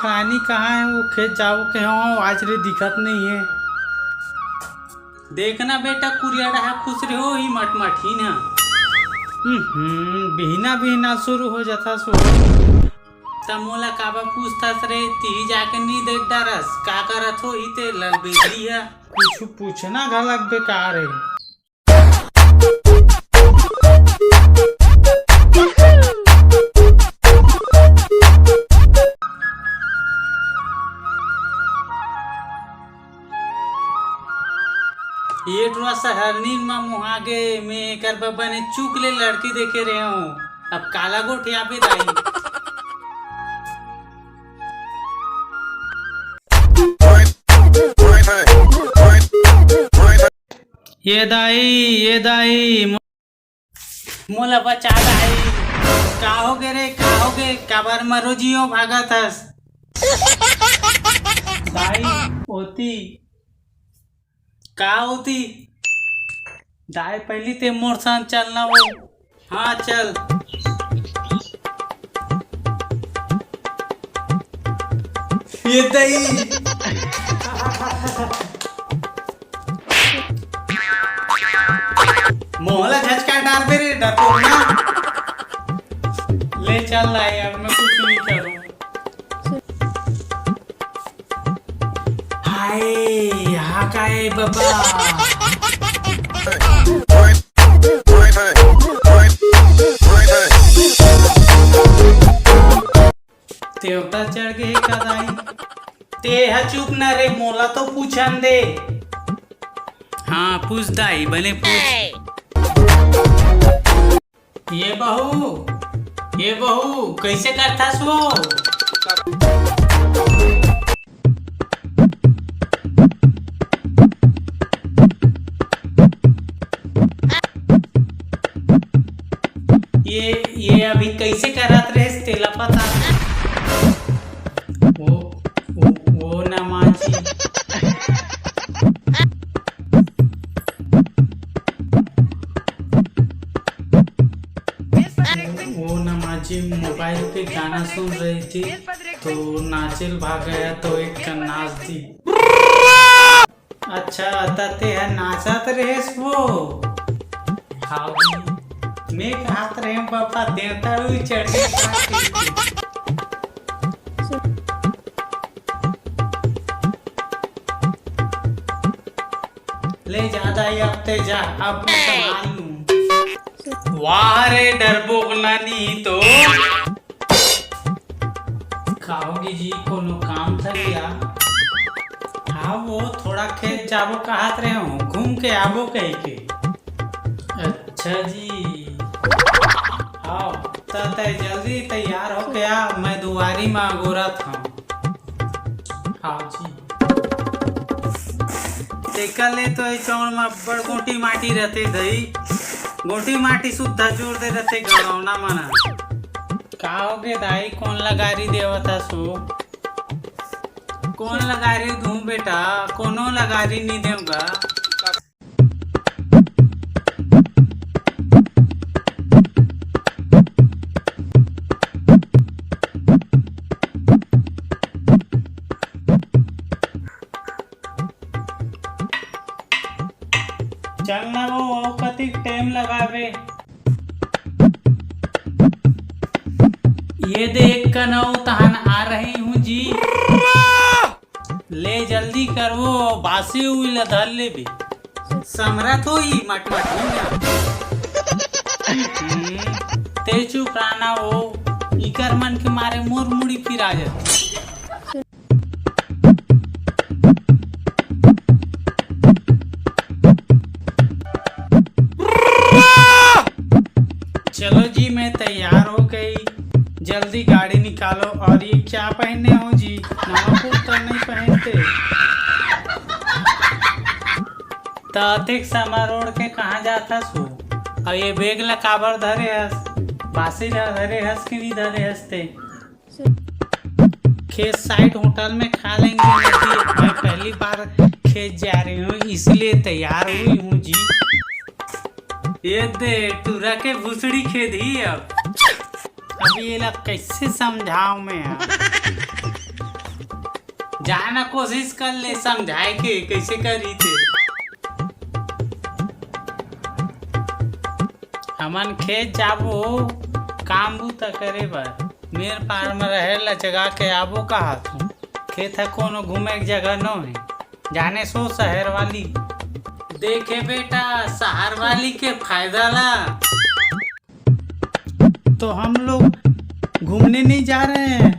खरानी कहाँ है? वो खेत जाओ के हो आज रे दिखत नहीं है। देखना बेटा कुरिया रहा खुश रहो ही मटमठी ना। बिहना बिहना शुरू हो जाता सो तमोला काबा पूछता रे ती जाके नहीं देख डरस का करत हो ही ते लल बेली है कुछ पूछना गलत बेकार है। ये थोड़ा सहरनी में मुहागे में कर बब्बा ने चूक ले लड़की देखे रहे हूँ। अब काला गोट यहाँ पे दाई ये दाई मोला बचा दाई का हो गे रे का हो गे काबर मरो जियो भागा थस दाई होती का होती दाई पहली ते मोर संग चलना वो। हाँ चल ये दही मोहला झचका डाल पे रे डर को ना ले चल रहा है। अब मैं कुछ नहीं करूँ। हाय यहाँ का है बाबा देवता चढ़ गए कदाई ते है चुप न रे मोला तो पूछन दे। हाँ पूछ दाई भले पूछ। ये बहू कैसे करता सो? ये अभी कैसे करत रहे तेला पता? वो ना माची मोबाइल पे गाना सुन रही थी तो नाचिल भाग गया तो एक का नाच दी। अच्छा तते है नाचत रेस वो। हाँ मैं हाथ रहे पापा देवता हुई चढ़ी ले ज्यादा ही अब ते जा अब मैं संभाल लूं। वाह रे डरबोक नानी तो खाओगी जी कोनो काम था क्या? हाँ वो थोड़ा खेत जाबो कहत रहे हो घूम के आबो कहीं के। अच्छा जी हाँ तो जल्दी तैयार हो गया मैं दुआरी में अगोरा था। हाँ जी देखा ले तो चौड़ में बड़ गोटी माटी रहते दही गोटी माटी सुद्धा जोर दे रहते गड़ौना मना। का हो गे दाई कौन लगारी देवता सो? कौन लगारी दूं बेटा कोनो लगारी नहीं दूंगा। चलना वो कति टाइम लगावे। ये देख कर नौ तहन आ रही हूँ जी ले जल्दी कर वो बासी हुई लधर ले भी समरथ हो ही मटमट ते चुप रहना वो इकर मन के मारे मोर मुड़ी फिर आ जाती। चलो जी मैं तैयार हो गई जल्दी गाड़ी निकालो। और ये क्या पहने हो जी? नवापुर तो नहीं पहनते तो समारोह के कहाँ जाता सो? और ये बैग ला काबर धरे हस बासी ला धरे हस कि नहीं धरे हंसते? खेत साइड होटल में खा लेंगे। मैं पहली बार खेत जा रही हूँ इसलिए तैयार हुई हूँ जी। ये दे टूरा के भूसड़ी खेद ही अब ये ला कैसे समझाऊं मैं। जाना कोशिश कर ले समझाए के कैसे करी थे। हमन खेत जाबो काम बूता करे बर, मेर पार में रहे जगह के आबो कहा तू। खेत है कोनो घूमे की जगह न है, जाने सो शहर वाली। देखे बेटा शहर वाली के फायदा ला, तो हम लोग घूमने नहीं जा रहे हैं,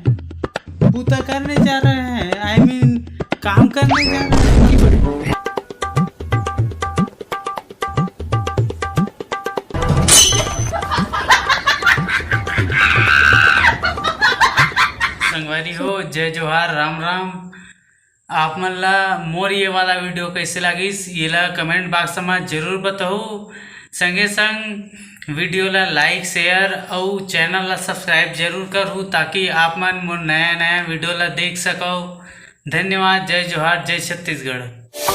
बूता करने जा रहे हैं, आई मीन काम करने जा रहे हैं। संगवारी हो जय जोहार राम राम। आप मन ला मोर ये वाला वीडियो कैसे लगिस ये ला कमेंट बॉक्स में जरूर बताओ। संगे संग वीडियो ला लाइक शेयर और चैनल ला सब्सक्राइब जरूर करूँ ताकि आप मन मोर नया नया वीडियो ला देख सको। धन्यवाद। जय जोहार जय छत्तीसगढ़।